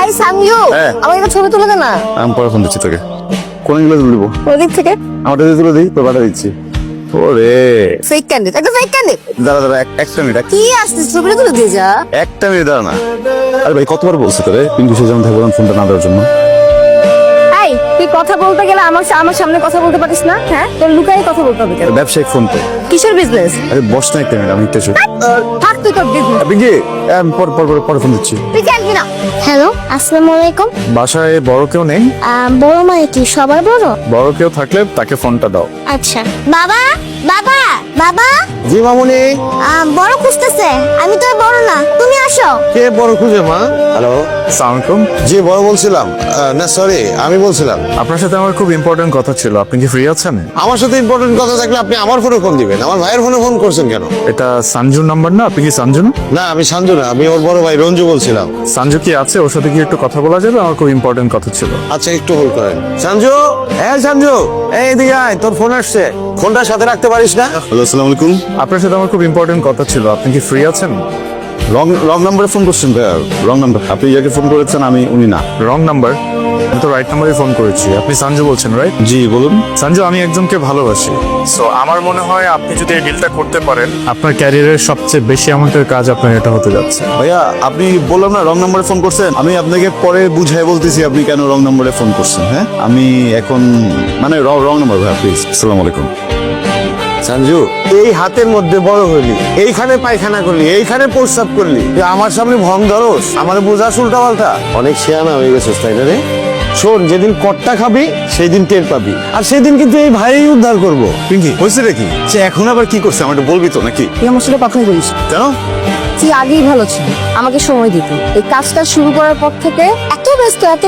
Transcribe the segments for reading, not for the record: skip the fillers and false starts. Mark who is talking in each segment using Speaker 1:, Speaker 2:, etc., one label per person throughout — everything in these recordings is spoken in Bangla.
Speaker 1: এই সামইউ আমার একটা ছবি তুলে দে না।
Speaker 2: আমি পরে ফোন দিচ্ছি তোকে। কোন গুলো তুলবো?
Speaker 1: ওদিক থেকে
Speaker 2: আমারটা তুলে দিই, তোর পাঠা দিচ্ছি। ওরে
Speaker 1: ফেক ক্যান্ডিড, একটা ফেক ক্যান্ডিড।
Speaker 2: দাঁড়া দাঁড়া, একটা মিনিট,
Speaker 1: কি আসছিস, ছবিটা তুলে দিয়ে যা।
Speaker 2: একটা মিনিট দাঁড়া না। আরে ভাই কতবার বলছি তোরে পিন্টু সে যেমন থাকবো ফোনটা না দেওয়ার জন্য।
Speaker 1: এই তুই কথা বলতে গেলে আমার সামনে কথা বলতে পারিস না? হ্যাঁ, তোর লুকাই কথা বলতে হবে কেন?
Speaker 2: ব্যবসায়িক ফোন তো।
Speaker 1: কিসের বিজনেস?
Speaker 2: আরে বস না একটা মিনিট, আমি একটু
Speaker 1: থাক তুই তোর বিজনেস।
Speaker 2: আপনি কি পরে ফোন দিচ্ছি।
Speaker 1: তুই জানবি না। হ্যালো, আসসালামু আলাইকুম।
Speaker 2: বাসায় বড় কেউ নেই?
Speaker 1: বড় মানে কি সবার বড়?
Speaker 2: বড় কেউ থাকলে তাকে ফোনটা দাও।
Speaker 1: আচ্ছা। বাবা বাবা বাবা,
Speaker 3: জি মামুনি।
Speaker 1: বড় খুঁজতেছে। আমি তো বড় না, তুমি আসো।
Speaker 3: কে বড় খুঁজে মা? হ্যালো,
Speaker 2: আসসালামু আলাইকুম।
Speaker 3: জি বড় বলছিলাম। না সরি, আমি বলছিলাম।
Speaker 2: আপনার সাথে আমার খুব ইম্পর্টেন্ট কথা ছিল, আপনি কি ফ্রি আছেন?
Speaker 3: আমার সাথে ইম্পর্টেন্ট কথা থাকলে আপনি আমার ফোনে ফোন দিবেন, আমার ভাইয়ের ফোনে ফোন করছেন কেন?
Speaker 2: এটা সঞ্জুর নাম্বার না? আপনি কি সঞ্জু না?
Speaker 3: না আমি সাঞ্জু না, আমি ওর বড় ভাই রঞ্জু বলছিলাম।
Speaker 2: সঞ্জু কি আছে? ওর সাথে কি একটু কথা বলা যাবে? আমার খুব ইম্পর্টেন্ট কথা ছিল।
Speaker 3: আচ্ছা একটু হোল্ড করেন। সাঞ্জু, হ্যাঁ সাঞ্জু, এই এদিকে আয়, তোর ফোন আসছে। ফোনটা সাথে রাখতে পারিস না?
Speaker 2: হ্যালো, আসসালামু আলাইকুম। আপনার সাথে আমার খুব ইম্পর্টেন্ট কথা ছিল, আপনি কি ফ্রি আছেন? রং নাম্বারে ফোন করছেন ভাইয়া, রং নাম্বার। আপনি যাকে ফোন করেছেন আমি উনি না। Wrong number? আমি তো রাইট নাম্বারে ফোন করেছি। আপনি সঞ্জু বলছেন রাইট? জি বলুন। সঞ্জু, আমি একজনকে ভালোবাসি। সো আমার মনে হয় আপনি যদি এই ডিলটা করতে পারেন, আপনার ক্যারিয়ারের সবচেয়ে বেশি অ্যামাউন্টের কাজ আপনার এটা হতে যাচ্ছে। ভাইয়া আপনি বললাম না রং নাম্বারে ফোন করছেন, আমি আপনাকে পরে বুঝাই বলতেছি আপনি কেন রং নাম্বারে ফোন করছেন। হ্যাঁ আমি এখন মানে রং নাম্বার ভাইয়া, প্লিজ। আসসালামু আলাইকুম।
Speaker 3: সাঞ্জু, এই হাতের মধ্যে বড় হইলি, এইখানে পায়খানা করলি, এইখানে প্রস্রাব করলি, তুই আমার সামনে ভং ধরস, আমার বোঝাস উল্টা পাল্টা। অনেক শেয়ানা হয়ে গেছিস তাই না রে? শোন, যেদিন কট্টা খাবি সেই দিন টের পাবি, আর সেদিন কিন্তু এই ভাই উদ্ধার করবো।
Speaker 2: পিঙ্কি হয়েছে নাকি? সে এখন আবার কি করছে আমার একটু বলবি তো নাকি?
Speaker 1: তুই আমার সাথে কথাই বলিস।
Speaker 2: কেন?
Speaker 1: তুই আগেই ভালো ছিল, আমাকে সময় দিতি। এই কাজটা শুরু করার পর থেকে এত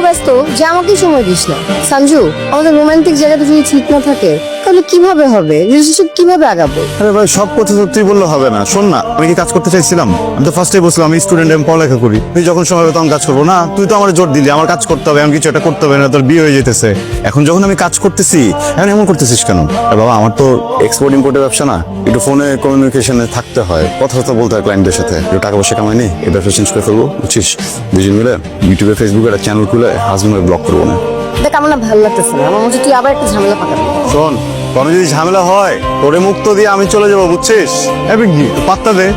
Speaker 1: ব্যস্ত যে আমাকে সময় দিস না। সঞ্জু, আমাদের রোমান্টিক জায়গাটা যদি ঠিক না থাকে তাহলে কিভাবে হবে? রিলেশনশিপ কিভাবে আগাবে?
Speaker 2: আরে ভাই সব কথা তো তুই বললে হবে না। শোন না, আমি কি কাজ করতে চাইছিলাম? আমি তো ফার্স্টে বলছিলাম আমি স্টুডেন্ট, আমি পড়ালেখা করি। তুই যখন সময় হবে তখন কাজ করবো না? তুই তো আমার জোর দিলি আমার কাজ করতে হবে, আমি কিছু একটা করতে হবে, না তোর বিয়ে হয়ে যেতেছে। এখন যখন আমি কাজ করতেছি এখন এমন করতেছিস কেন? আরে বাবা, আমার তো এক্সপোর্ট ইম্পোর্টের ব্যবসা না, একটু ফোনে কমিউনিকেশনে থাকতে হয়, কথা বলতে হয় ক্লায়েন্টদের সাথে। একটু টাকা পয়সা কামাইনি, এই ব্যবসা চেঞ্জ করে ফেলবো, বুঝছিস? দুজন মিলে ইউটিউবে ফেসবুকে একটা চ্যানেল খুলে হাজবেন্ডকে ব্লক করবো না।
Speaker 1: দেখ, আমার না ভালো লাগতেছে না। আমার মনে তুই আবার একটা ঝামেলা পাকাবি।
Speaker 2: শোন, কোনো যদি ঝামেলা হয় তোরে মুক্ত দিয়ে আমি চলে যাবো, বুঝছিস? পাত্তা দে।